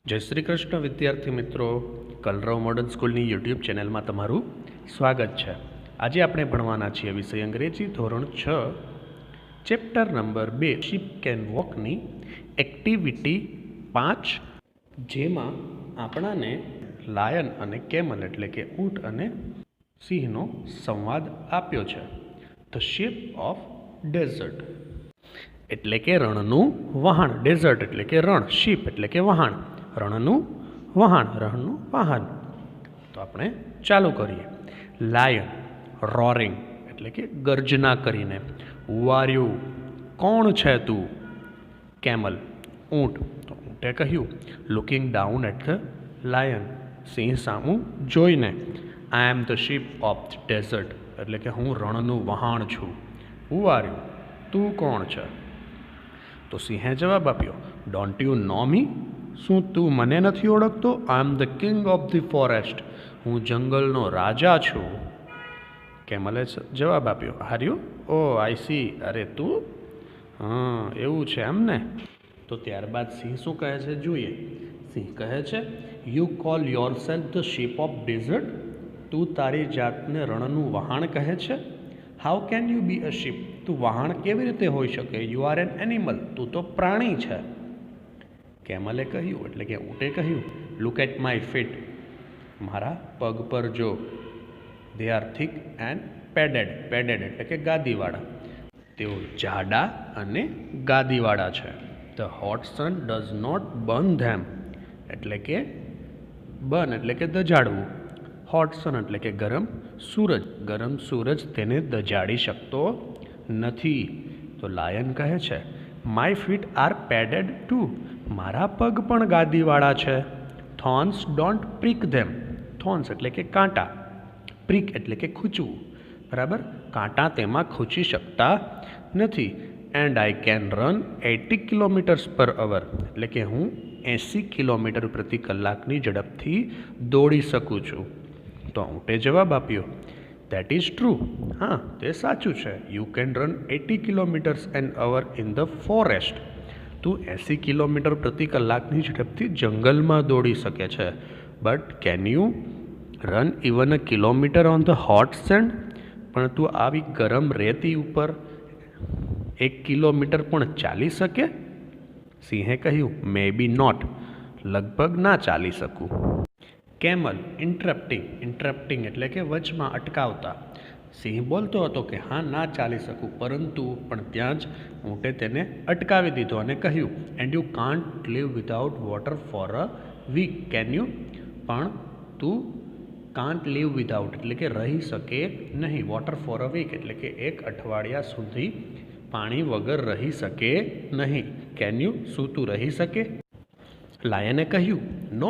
જય શ્રી કૃષ્ણ વિદ્યાર્થી મિત્રો, કલરવ મોડર્ન સ્કૂલની યુટ્યુબ ચેનલમાં તમારું સ્વાગત છે. આજે આપણે ભણવાના છીએ વિષય અંગ્રેજી ધોરણ 6 ચેપ્ટર નંબર 2 શીપ કેન વોકની એક્ટિવિટી 5, જેમાં આપણાને લાયન અને કેમલ એટલે કે ઊંટ અને સિંહનો સંવાદ આપ્યો છે. ધ શીપ ઓફ ડેઝર્ટ એટલે કે રણનું વહાણ. ડેઝર્ટ એટલે કે રણ, શીપ એટલે કે વહાણ, રણનું વહાણ, રણનું વાહન. તો આપણે ચાલુ કરીએ. લાયન રોરિંગ એટલે કે ગર્જના કરીને. હુ આર યુ, કોણ છે તું? કેમલ ઊંટ, તો ઊંટે કહ્યું. Looking down at the lion, સિંહ સામું જોઈને. I am the ship of the desert એટલે કે હું રણનું વહાણ છું. હુ આર યુ, તું કોણ છે? તો સિંહે જવાબ આપ્યો, ડોન્ટ યુ નો મી, શું તું મને નથી ઓળખતો? I am the king of the forest, હું જંગલનો રાજા છું. કેમલે જવાબ આપ્યો, are you, oh I see, અરે તું, હા એવું છે એમ ને. તો ત્યારબાદ સિંહ શું કહે છે જોઈએ. સિંહ કહે છે, you call yourself the ship of desert, તું તારી જાતને રણનું વહાણ કહે છે? How can you be a ship, તું વહાણ કેવી રીતે હોઈ શકે? યુ આર એન એનિમલ, તું તો પ્રાણી છે. કેમલે કહ્યું એટલે કે ઊંટે કહ્યું, લુક એટ માય ફીટ, મારા પગ પર જો. They are thick and padded, padded એટલે કે ગાદીવાળા, તેઓ જાડા અને ગાદીવાળા છે. The hot sun does not burn them એટલે કે બર્ન એટલે કે દજાડવું, હોટ સન એટલે કે ગરમ સૂરજ, ગરમ સૂરજ તેને દજાડી શકતો નથી. તો લાયન કહે છે, my feet are padded too, મારા પગ પણ ગાદીવાળા છે. Thorns don't prick them, thorns એટલે કે કાંટા, પ્રિક એટલે કે ખૂંચવું, બરાબર, કાંટા તેમાં ખૂંચી શકતા નથી. And I can run 80 kilometres પર અવર એટલે કે હું 80 કિલોમીટર પ્રતિ કલાકની ઝડપથી દોડી શકું છું. તો ઊંટે જવાબ આપ્યો, દેટ ઇઝ ટ્રુ, હા તે સાચું છે. You can run 80 kilometres an hour in the forest, તું 80 કિલોમીટર પ્રતિ કલાકની ઝડપથી જંગલમાં દોડી શકે છે. But can you run even a kilometre on the hot send, પણ તું આવી ગરમ રેતી ઉપર 1 કિલોમીટર પણ ચાલી શકે? સિંહે કહ્યું, મે બી નોટ, લગભગ ના ચાલી શકું. કેમલ ઇન્ટરપ્ટિંગ, ઇન્ટરપ્ટિંગ એટલે કે વચમાં અટકાવતા. સિંહ બોલતો હતો કે હા ના ચાલી શકું, પરંતુ પણ ત્યાં જ ઊંટે તેને અટકાવી દીધો અને કહ્યું, and you can't live without water for a week, can you, પણ તું કાન્ટ લીવ વિધાઉટ એટલે કે રહી શકે નહીં, વોટર ફોર અ વીક એટલે કે 1 અઠવાડિયા સુધી પાણી વગર રહી શકે નહીં. કેન યુ, શું તું રહી શકે? લાયને કહ્યું, નો,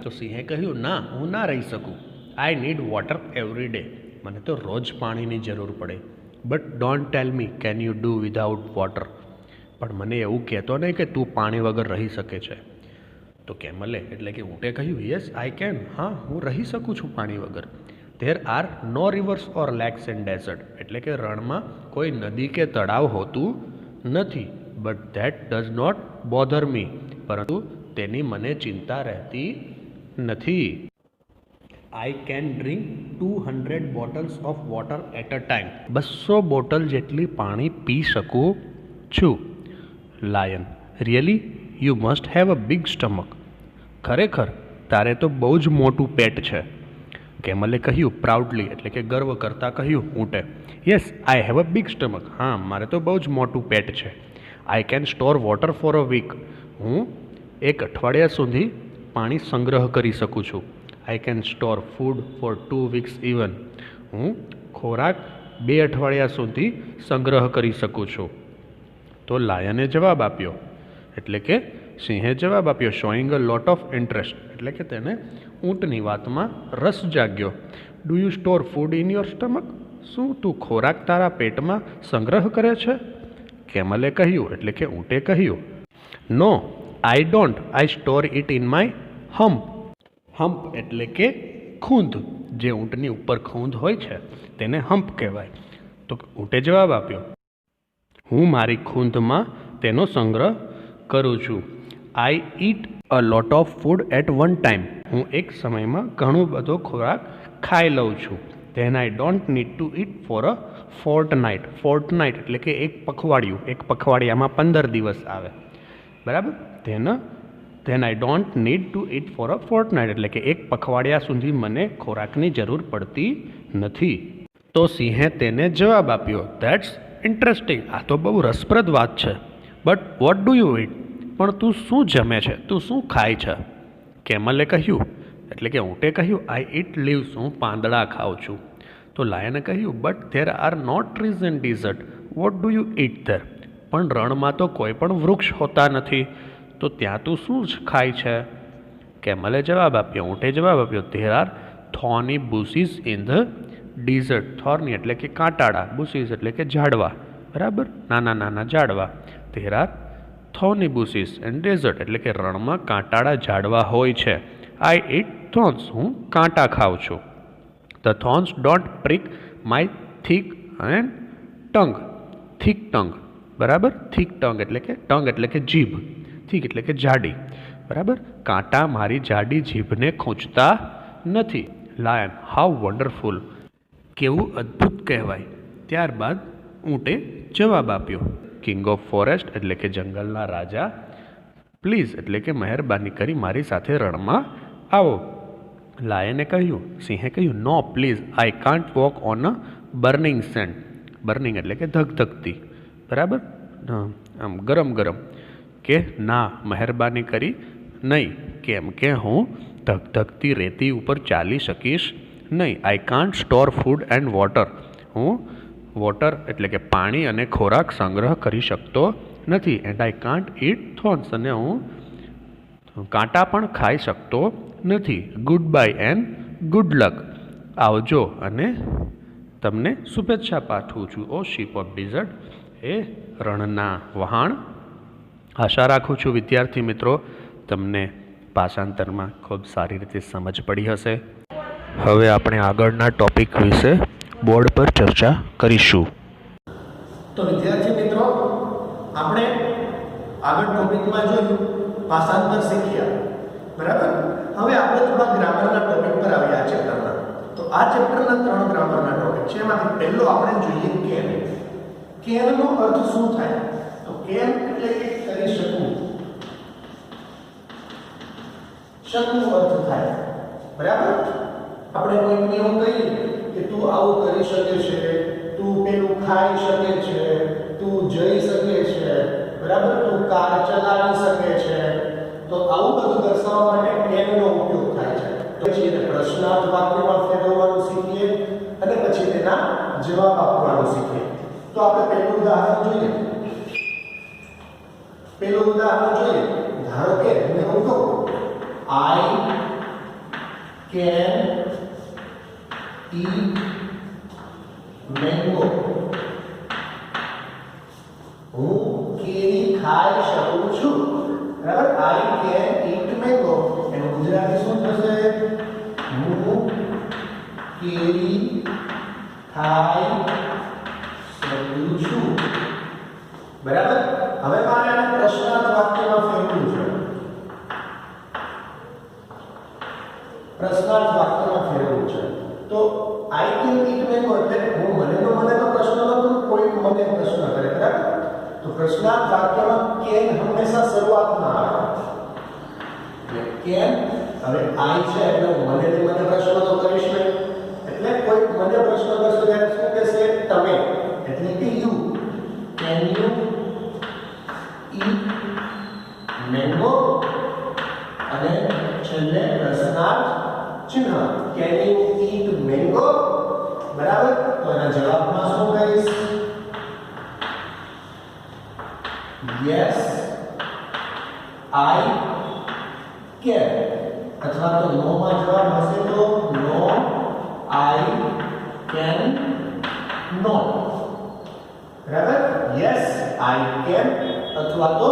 તો સિંહે કહ્યું, ના હું ના રહી શકું. I need water every day, મને તો રોજ પાણીની જરૂર પડે. But don't tell me can you do without water, પણ મને એવું કહેતો નહીં કે તું પાણી વગર રહી શકે છે. તો કેમલે એટલે કે ઊંટે કહ્યું, યસ આઈ કેન, હા હું રહી શકું છું પાણી વગર. There are no rivers or lakes in desert એટલે કે રણમાં કોઈ નદી કે તળાવ હોતું નથી. But that does not bother me, પરંતુ તેની મને ચિંતા રહેતી નથી. I can drink 200 bottles of water at a time, 200 bottle જેટલી પાણી પી શકું છું. Lion really, you must have a big stomach, ખરેખર તારે તો બહુ જ મોટું પેટ છે. કેમલે કહ્યું પ્રાઉડલી એટલે કે ગર્વ કરતાં કહ્યું ઊંટે, yes I have a big stomach, હા મારે તો બહુ જ મોટું પેટ છે. I can store water for a week, હું 1 અઠવાડિયા સુધી પાણી સંગ્રહ કરી શકું છું. I can store food for 2 weeks even, હું ખોરાક 2 અઠવાડિયા સુધી સંગ્રહ કરી શકું છું. તો લાયને જવાબ આપ્યો એટલે કે સિંહે જવાબ આપ્યો, showing a lot of interest એટલે કે તેને ઊંટની વાતમાં રસ જાગ્યો. Do you store food in your stomach, શું તું ખોરાક તારા પેટમાં સંગ્રહ કરે છે? કેમલે કહ્યું એટલે કે ઊંટે કહ્યું, no I don't, I store it in my hump. Hump એટલે કે ખૂંદ, જે ઊંટની ઉપર ખૂંદ હોય છે તેને હમ્પ કહેવાય. તો ઊંટે જવાબ આપ્યો, હું મારી ખૂંદમાં તેનો સંગ્રહ કરું છું. I eat a lot of food at one time. હું એક સમયમાં ઘણો બધો ખોરાક ખાઈ લઉં છું. Then I don't need to eat for a fortnight. Fortnight એટલે કે એક પખવાડિયું. એક પખવાડિયામાં 15 દિવસ આવે, બરાબર. Than I don't need to eat for a Fortnite એટલે કે એક પખવાડિયા સુધી મને ખોરાકની જરૂર પડતી નથી. તો સિંહે તેને જવાબ આપ્યો, ધેટ્સ ઇન્ટરેસ્ટિંગ. આ તો બહુ રસપ્રદ વાત છે. But what do you it? પણ તું શું જમે છે? તું શું ખાય છે? કેમલે કહ્યું, એટલે કે ઊંટે કહ્યું, આઈ ઇટ લીવ્સ. હું પાંદડા ખાઉં છું. તો લાયને કહ્યું, but there are not trees in desert. What do you eat there? પણ રણમાં તો કોઈ પણ વૃક્ષ હોતા નથી, તો ત્યાં તું શું જ ખાય છે? કેમલે જવાબ આપ્યો, ઊંટે જવાબ આપ્યો, there are thorny bushes in the desert. Thorny એટલે કે કાંટાળા, બુશીસ એટલે કે ઝાડવા, બરાબર, નાના નાના ઝાડવા. There are thorny બુશીસ and dessert એટલે કે રણમાં કાંટાળા ઝાડવા હોય છે. I eat thorns. હું કાંટા ખાઉં છું. The thorns don't prick my thick and tongue. Thick tongue, બરાબર. થીક ટંગ એટલે કે જીભ. થીક એટલે કે જાડી, બરાબર. કાંટા મારી જાડી જીભને ખૂંચતા નથી. Lion, how wonderful. કેવું અદ્ભુત કહેવાય. ત્યારબાદ ઊંટે જવાબ આપ્યો, કિંગ ઓફ ફોરેસ્ટ એટલે કે જંગલના રાજા, પ્લીઝ એટલે કે મહેરબાની કરી મારી સાથે રણમાં આવો. લાયને કહ્યું, સિંહે કહ્યું, no please, I can't walk on a burning sand. Burning એટલે કે ધગધગતી, બરાબર, આમ ગરમ ગરમ. કે ના, મહેરબાની કરી નહીં. કેમ કે હું ધગધગતી રેતી ઉપર ચાલી શકીશ નહીં. I can't store food and water. હું વોટર એટલે કે પાણી અને ખોરાક સંગ્રહ કરી શકતો નથી. And I can't it thorns. અને હું કાંટા પણ ખાઈ શકતો નથી. Good bye and good luck. આવજો અને તમને શુભેચ્છા પાઠવું છું. ઓ શીપ ઓફ ડિઝર્ટ, એ રણના વહાણ. આશા રાખું છું વિદ્યાર્થી મિત્રો તમને ભાષાંતરમાં ખૂબ સારી રીતે સમજ પડી હશે. હવે આપણે આગળના ટોપિક વિશે બોર્ડ પર ચર્ચા કરીશું. તો વિદ્યાર્થી મિત્રો, આપણે આગળ ટોપિકમાં જોયું ભાષાંતર શીખ્યા, બરાબર. હવે આપણે થોડા ગ્રામરના ટોપિક પર આવ્યા આ ચેપ્ટરના. તો આ ચેપ્ટરના 3 ગ્રામરના ટોપિક છે. એમાંથી પહેલો આપણે જોઈએ કેન. કેનનો અર્થ શું થાય? તો કેન એટલે કે કરી શકવું, શકવું અર્થ થાય, બરાબર. આપણે કોઈને એવું કહીએ કે તું આવું કરી શકે છે, તું પેલું ખાઈ શકે છે, તું જઈ શકે છે, બરાબર, તું કાર ચલાવી શકે છે. તો આવું બધું દર્શાવવા માટે કેનનો ઉપયોગ થાય છે. પછી એને પ્રશ્નાર્થ વાક્યમાં ફેરવવાનું શીખીએ અને પછી તેના જવાબ આપવાનું શીખીએ. તો આપણે પહેલું ઉદાહરણ જોઈએ. ધારો કે હું એવું કહું, આઈ કેન eat mango. હું કેરી ખાઈ શકું છું, બરાબર. I can eat mango. એનું ગુજરાતી શું થશે? હું કેરી ખાઈ શકું છું, બરાબર. હવે મારે આને પ્રશ્નાર્થ વાક્યમાં ફેરવવું છે. તો આઈ કેન ઈટ મેંગો એટલે હું મને પ્રશ્ન ન કરું, કોઈ મને પ્રશ્ન કરે, બરાબર. તો પ્રશ્નાર્થ વાક્યમાં કેન હંમેશા શરૂઆતમાં આવે. કેન, હવે આઈ છે એટલે હું મને પ્રશ્ન તો કરીશ નહીં. એટલે કોઈ મને પ્રશ્ન કરશે ત્યારે શું કહેશે? તમે, એટલે કે you. Can you it mango? અને છેલ્લે પ્રશ્નાર્થ ચિહ્ન, કેન યુ ઈટ મેંગો, બરાબર. તો એના જવાબમાં શું કહીશ? Yes I can. અથવા તો નો માં જવાબ હશે તો નો આઈ કેન નોટ, બરાબર. યસ આઈ કેન અથવા તો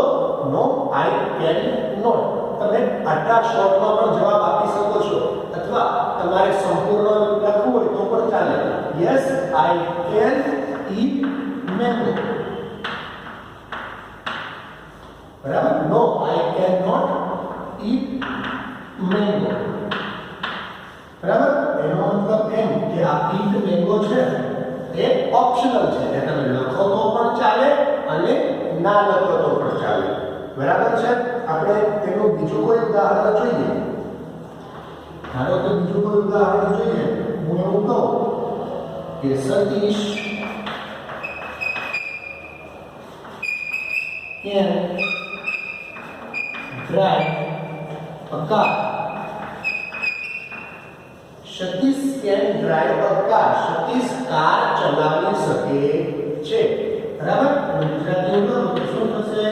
નો આઈ કેન નોટ. તમે આટલા શોર્ટમાં પણ જવાબ આપી શકો છો, અથવા તમારે સંપૂર્ણ લખવું હોય તો પણ ચાલે. Yes I can eat mango, બરાબર. No I can not eat mango. બરાબર? એનો મતલબ એમ કે આ ઈટ મેંગો છે એ ઓપ્શનલ છે, એ તમે લખો તો પણ ચાલે અને ના લખો તો પણ ચાલે. બરાબર છે? આપણે તેનું બીજું કોઈ ઉદાહરણ જોઈએ. ધારો કે બીજું કોઈ ઉદાહરણ જોઈએ. હું એવું કહું કે Satish can drive a car. Satish can drive a car. Satish car ચલાવી શકે છે. બરાબર? ગુજરાતીમાં તો શું થશે?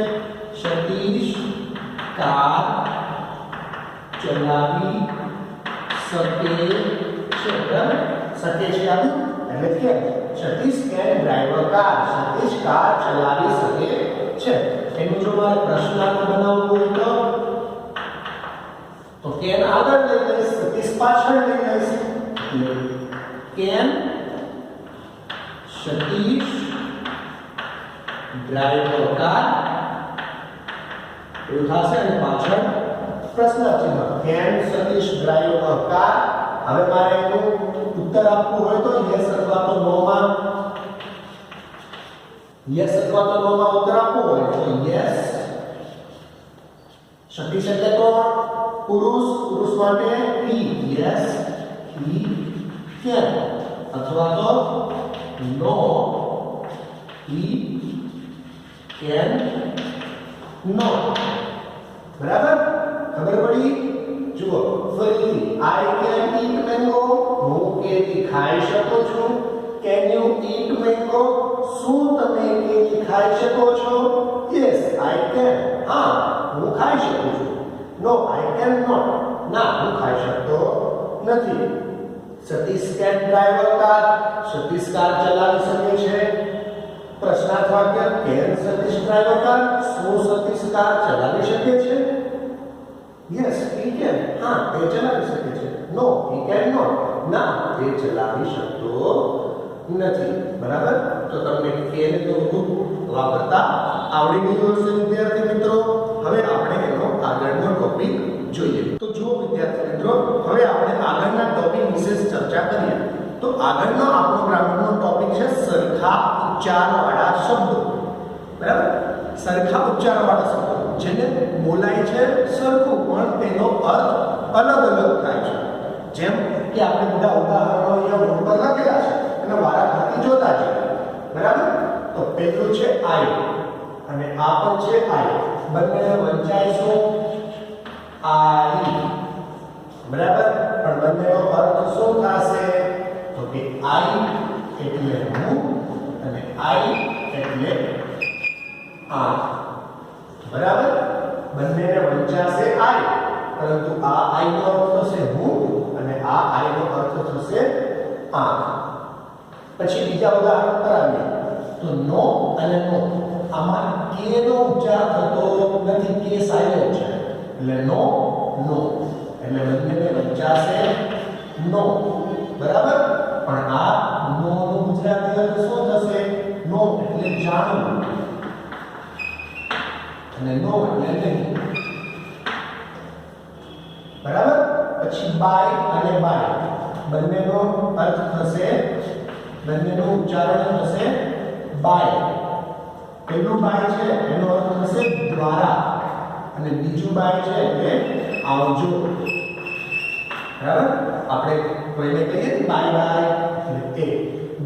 સતીશ કાર ચલાવી શકે છે. બરાબર? શકે છે આવ્યું એટલે કે Satish can drive a car. Satish car ચલાવી શકે છે. એનું જો મારે પ્રશ્નાર્થ બનાવવું હોય તો કેન આગળ લઈ લઈશ, સતીશ પાછળ લઈ લઈશ. Can Satish drive a car એવું થશે અને પાછળ પ્રશ્ન ચિહ્ન. Can Satish drive a car. હવે મારે એનું ઉત્તર આપવું હોય તો યસ અથવા તો નો માં યસ અથવા તો નો માં ઉત્તર આપવો હોય તો યસ. સતીશ એટલે કોણ? પુરુષ. પુરુષ માટે he. Yes he can. અથવા તો નો he can not. બરાબર? ખબર પડી? જુઓ ફરીથી. I can eat mango. હું કેરી ખાઈ શકું છું. Can you eat mango? શું તમે કેરી ખાઈ શકો છો? Yes, I can. હા, હું ખાઈ શકું છું. No, I cannot. ના, હું ખાઈ શકતો નથી. Satish can drive a car. Satish car ચલાવી શકે છે. પ્રશ્નાર્થ વાક્ય can Satish drive a car. શું સતીશ કાર ચલાવી શકે છે? Yes, he can. હા, તે ચલાવી શકે છે. No, he cannot. ના, તે ચલાવી શકતો નથી. બરાબર? તો તમને can તો ખૂબ વાપરતા આવડી ગયું હશે વિદ્યાર્થી મિત્રો. હવે આપણે એનો આગળનો ટોપિક જોઈએ. તો જો વિદ્યાર્થી મિત્રો, હવે આપણે આગળના ટોપિક વિશે ચર્ચા કરીએ. તો આગળનો આપણો ગ્રામરનો ટોપિક છે સરખા ઉચ્ચારવાળા શબ્દો. બરાબર? સરખા ઉચ્ચારવાળા શબ્દો જેને બોલાય છે સરખું પણ તેનો અર્થ અલગ અલગ થાય છે. જેમ કે આપણે બધા ઉદાહરણો અહીંયા બોર્ડ પર લખેલા છે અને વારાફરતી જોતા જઈએ. બરાબર? તો પહેલું છે I અને આ પણ છે I. બંને વંચાઈશું I. બરાબર? પણ બંનેનો અર્થ શું થશે? તો કે I એટલે હું અને I એટલે આંખ. બરાબર? બંનેને વંચાશે I, પરંતુ આ I નો અર્થ થશે હું અને આ I નો અર્થ થશે આંખ. પછી બીજા ઉદાહરણ પર આવીએ તો નો અને નો. આમાં કે નો ઉચ્ચાર થતો નથી, કે સાઇલેન્ટ છે એટલે નો નો એટલે બંનેને વંચાશે નો. બરાબર? પણ આ નો નું ગુજરાતી અર્થ શું થશે? નો એટલે જાણવું અને નો એટલે નહીં. બરાબર? પછી બાય અને બાય બંનેનો અર્થ થશે, બંનેનું ઉચ્ચારણ થશે બાય. પહેલું બાય છે એનો અર્થ થશે દ્વારા અને બીજું બાય છે એટલે આવજો. બરાબર? આપણે કોઈને કહીએ ને બાય બાય એટલે એ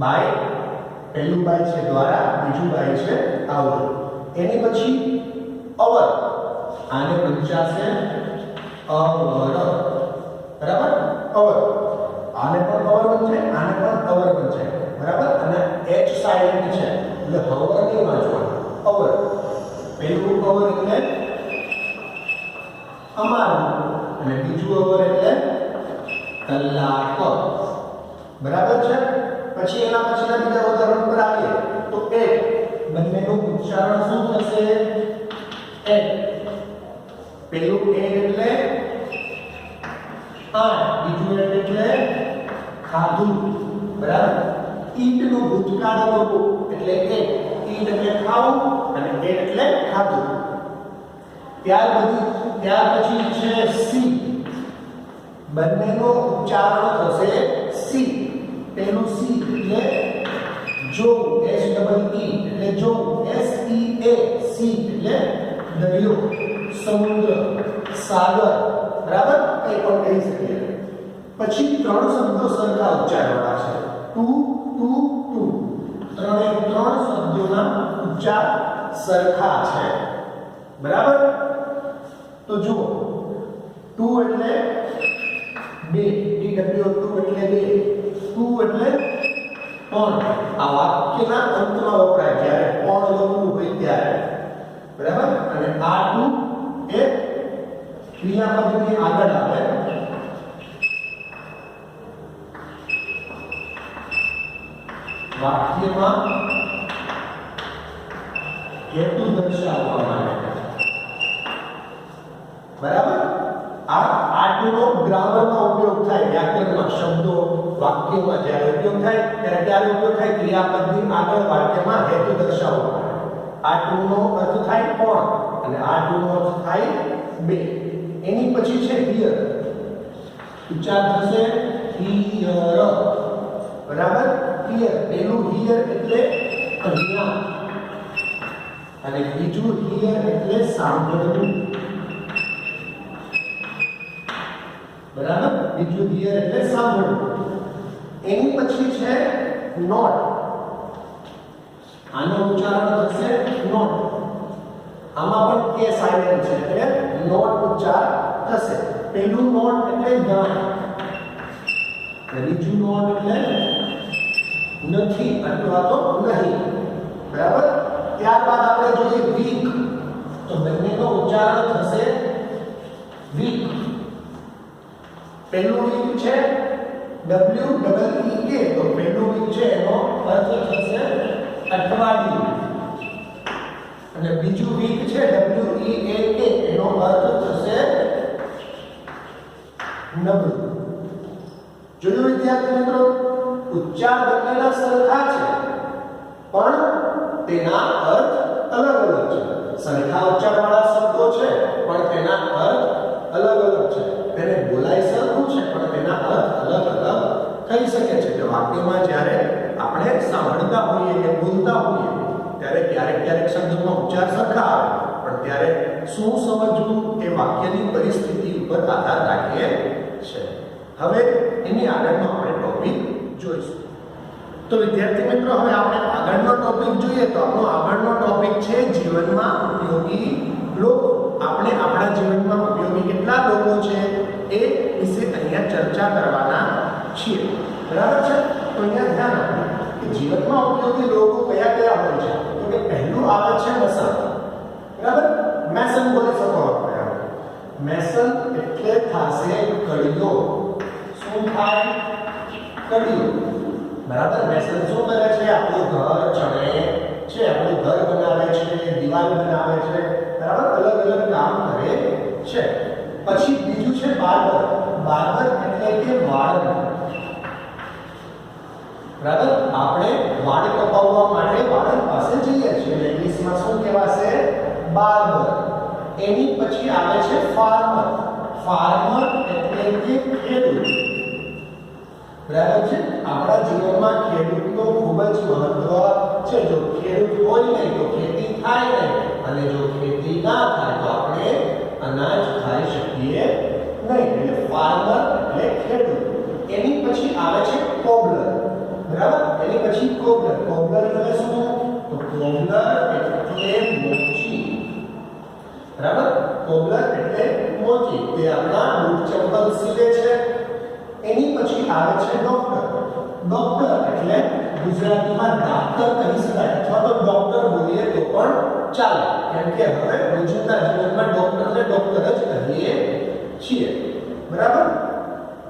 બાય. પહેલું બાય છે દ્વારા, બીજું બાય છે આવજો. એની પછી અવર. આને વંચાશે અવર. બરાબર? અવર. આને પણ અવર વંચાય, આને પણ અવર વંચાય. બરાબર? અને એચ સાઇલેન્ટ છે એટલે હવર નહીં વાંચવાનું, અવર. પહેલું અવર એટલે અમારું અને બીજું અવર એટલે કલાક. બરાબર છે? પછી એના પછીના બીજા ઉદાહરણ પર આવીએ તો એક. બંનેનું ઉચ્ચારણ શું થશે? એક. પહેલું એક એટલે આઠ, બીજું એક એટલે ખાધું. બરાબર? ઈટ નું ભૂતકાળનું રૂપ એટલે એક. ઈટ એટલે ખાવું અને એક એટલે ખાધું. ત્યાર પછી છે સી. બંનેનો ઉચ્ચારણ થશે સી. પેલું સી એટલે જો, એસ ડબલ ઈ એટલે જો, એસ ઈ એ, સી એટલે દરિયો, સમુદ્ર, સાગર, બરાબર, કંઈ પણ કહી શકીએ. પછી ત્રણ શબ્દો સરખા ઉચ્ચારવાના છે. ટુ ટુ ટુ, ત્રણ શબ્દોના ઉચ્ચાર સરખા છે, બરાબર. તો જુઓ, ટુ એટલે બે, TWO ટુ એટલે બે, ટુ એટલે પણ. આ વાક્યના અંતમાં વપરાય જ્યારે પણ લખવું હોય ત્યારે, બરાબર. અને આ ટુ એ ક્રિયાપદની આગળ આવે. વાક્યમાં હેતુ દર્શાવવા માટે, બરાબર. આ ટુનો ગ્રામરમાં ઉપયોગ થાય, વ્યાકરણમાં શબ્દો વાક્યમાં જ્યારે ઉપયોગ થાય ત્યારે ઉપયોગ થાય ક્રિયાપદની આગળ વાક્યમાં હેતુ દર્શાવવા માટે. આ ટુનો અર્થ થાય પણ અને આ ટુનો અર્થ થાય બે. એની પછી છે હિયર, ઉચ્ચાર થશે હિયર, બરાબર. હિયર, પેલું હિયર એટલે અહીંયા અને બીજું હિયર એટલે સાંભળવું, બરાબર. બીજું હિયર એટલે સાંભળવું. એની પછી છે નોટ, આનો ઉચ્ચારણ થશે નોટ. આમાં પણ કે સાઇલેન્ટ છે એટલે નોટ ઉચ્ચાર થશે. પેલું નોટ એટલે ના, અને બીજું નોટ એટલે નથી અથવા તો નહીં, બરાબર. ત્યારબાદ આપણે જોઈએ વીક, તો બંનેનો ઉચ્ચારણ થશે વીક. પેલું વીક છે WEEK, તો પેલું વીક છે એનો અર્થ થશે અઠવાડિયું, અને બીજું વીક છે WEAK, એનો અર્થ થશે નબળું. જોયું વિદ્યાર્થી મિત્રો, ઉચ્ચાર બંનેના સરખા છે પણ તેના અર્થ અલગ અલગ છે. સરખા ઉચ્ચારવાળા શબ્દો છે પણ તેના અર્થ અલગ અલગ છે. તેને બોલાય સરખું છે પણ તેના અર્થ અલગ અલગ થઈ શકે છે. કે વાક્યમાં જ્યારે આપણે સાંભળતા હોઈએ કે બોલતા હોઈએ ત્યારે ક્યારેક શબ્દોનો ઉચ્ચાર સરખા આવે, પણ ત્યારે શું સમજવું એ વાક્યની પરિસ્થિતિ ઉપર આધાર રાખે છે. હવે એની આગળનો આપણે ટોપિક જોઈશું. તો વિદ્યાર્થી મિત્રો, હવે આપણે આગળનો ટોપિક જોઈએ. તો આપણો આગળનો ટોપિક છે જીવનમાં ઉપયોગી લોકો. આપણે આપણા જીવનમાં ઉપયોગી કેટલા લોકો છે એ વિશે અહીંયા ચર્ચા કરવાના છીએ, બરાબર છે. તો અહીંયા ધ્યાન આપો કે જીવનમાં ઉપયોગી લોકો કયા કયા હોય છે. તો કે પહેલું આવે છે મસન, બરાબર. મેસન બોલી શકો આપણે. મેસન એટલે થાશે કડીઓ. શું થાય? કડીઓ, બરાબર. મેસન શું કરે છે? આપણું ઘર ચણે છે, આપણું ઘર બનાવે છે, દિવાલ બનાવે છે, બરાબર. અલગ અલગ કામ કરે છે. પછી બીજું છે બાર્બર. બાર્બર એટલે કે વાળ, બરાબર. આપણે વાળ કપાવવા માટે વાળંદ પાસે જઈએ છીએ, ઇંગ્લિશમાં શું કહેવાશે? બાર્બર. એની પછી આવે છે ફાર્મર. ફાર્મર એટલે કે ખેડૂત, બરાબર છે. આપણા જીવનમાં ખેડૂતનો ખૂબ જ મહત્વ છે. જો ખેડૂત હોય નહીં તો ખેતી થાય નહીં, અને જો ખેતી ના થાય તો આપણે અનાજ ખાઈ શકીએ નહીં. એટલે ફાર્મર એટલે ખેડૂત. એની પછી આવે છે કોબલર, બરાબર. એની પછી કોબલર. કોબલર એટલે શું? તો કોબલર એટલે મોચી, બરાબર. કોબલર એટલે મોચી, તે આપણા બૂટ ચપ્પલ સીવે છે. એની પછી આવે છે ડોક્ટર. ડોક્ટર એટલે ગુજરાતીમાં ડાક્ટર કહી શકાય અથવા તો ડોક્ટર બોલીએ તો પણ ચાલે, કેમ કે હવે રોજિંદા જીવનમાં ડોક્ટરને ડોક્ટર જ કહીએ છીએ, બરાબર.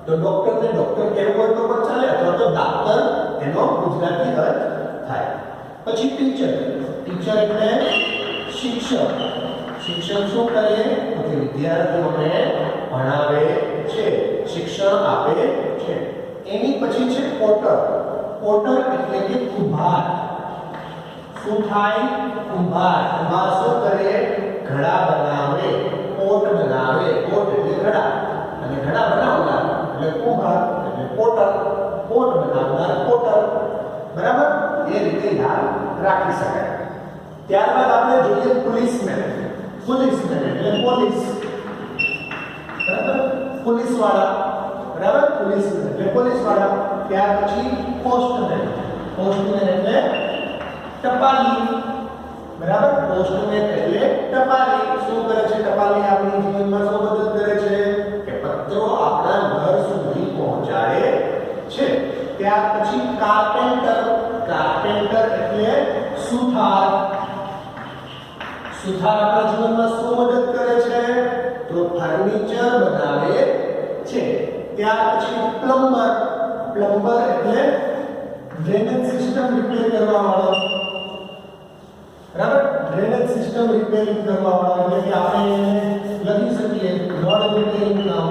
તો ડોક્ટરને ડોક્ટર કહેવું હોય તો પણ ચાલે, અથવા તો ડાક્ટર એનો ગુજરાતી અર્થ થાય. પછી ટીચર. ટીચર એટલે શિક્ષક. શિક્ષક શું કરે? તો કે વિદ્યાર્થીઓને ભણાવે છે, શિક્ષણ આપે છે. એની પછી છે પોટર. પોટર એટલે કે કુંભાર. શું થાય? કુંભાર. કુંભાર શું કરે? ઘડા બનાવે, પોટ બનાવે. પોટ એટલે ઘડા, અને ઘડા બનાવનાર. પોટર, પોટ બનાવનાર પોટર. બરાબર, એ રીતે યાદ રાખી શકાય. ત્યારબાદ આપણે જોઈએ પોલીસમેન. પોલીસમેન એટલે પોલીસ. બરાબર, પોલીસ વાળા. બરાબર, પોલીસમેન એટલે પોલીસ વાળા. ત્યાર પછી પોસ્ટમેન. પોસ્ટમેન એટલે ટપાલી. બરાબર, પોસ્ટમેન એટલે ટપાલી. શું કરે છે ટપાલી? આપણી જીવનમાં શું મદદ કરે છે? કે પત્રો આપણા ઘર સુધી પહોંચાડે છે. ત્યાર પછી કાર્પેન્ટર. કાર્પેન્ટર એટલે સુથાર. સુથાર આપણા જીવનમાં શું મદદ કરે છે? તો ફર્નિચર બનાવે છે. ત્યાર પછી પ્લમ્બર. પ્લમ્બર એટલે ડ્રેનેજ સિસ્ટમ રિપેર કરવા વાળો. બરાબર, ડ્રેનેજ સિસ્ટમ રિપેરિંગ કરવા વાળો એટલે કે આપણે લખી શકીએ નળ રિપેરિંગ કામ.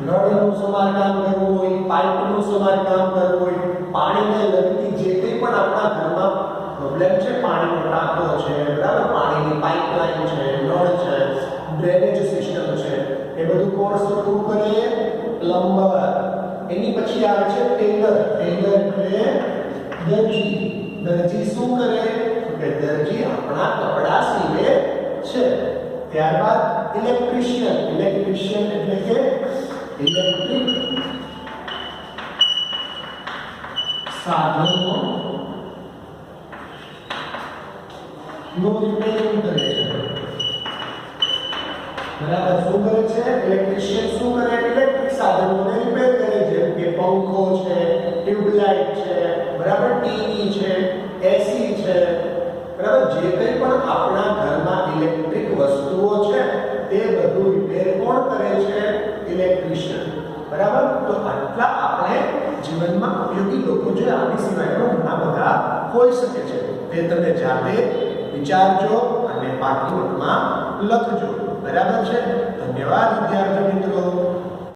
નળનું સમારકામ કરવું હોય, પાઇપનું સમારકામ કરવું હોય, પાણીને લગતી જે કંઈ પણ આપણા ઘરમાં પ્રોબ્લેમ છે, પાણીનો ટાંકો છે, બરાબર, પાણીની પાઇપલાઇન છે, નળ છે, ડ્રેનેજ સિસ્ટમ છે, એ બધું કોણ શરૂ કરે? પ્લમ્બર. એની પછી આવે છે ટેલર. ટેલર એટલે દરજી. દરજી શું કરે? કે દરજી આપણા કપડા સીવે છે. ત્યારબાદ ઇલેક્ટ્રિશિયન. ઇલેક્ટ્રિશિયન એટલે કે ઇલેક્ટ્રિક સાધનો નું રિપેરિંગ કરે છે. બરાબર, શું કરે છે? ઇલેક્ટ્રિશિયન શું કરે? ઇલેક્ટ્રિક સાધનોને રિપેર કરે. જેમ કે પંખો છે, ટ્યુબલાઇટ છે, બરાબર, ટીવી છે, એસી છે, બરાબર, જે કંઈ પણ આપણા ઘરમાં ઇલેક્ટ્રિક વસ્તુઓ છે તે બધું રિપેર કોણ કરે છે? ઇલેક્ટ્રિશિયન. બરાબર, તો આટલા આપણે જીવનમાં ઉપયોગી લોકો છે. આની સિવાય પણ ઘણા બધા હોઈ શકે છે. તે તમે જાતે વિચારજો અને પાઠ્યપુસ્તકમાં લખજો. બરાબર છે. ધન્યવાદ વિદ્યાર્થી મિત્રો.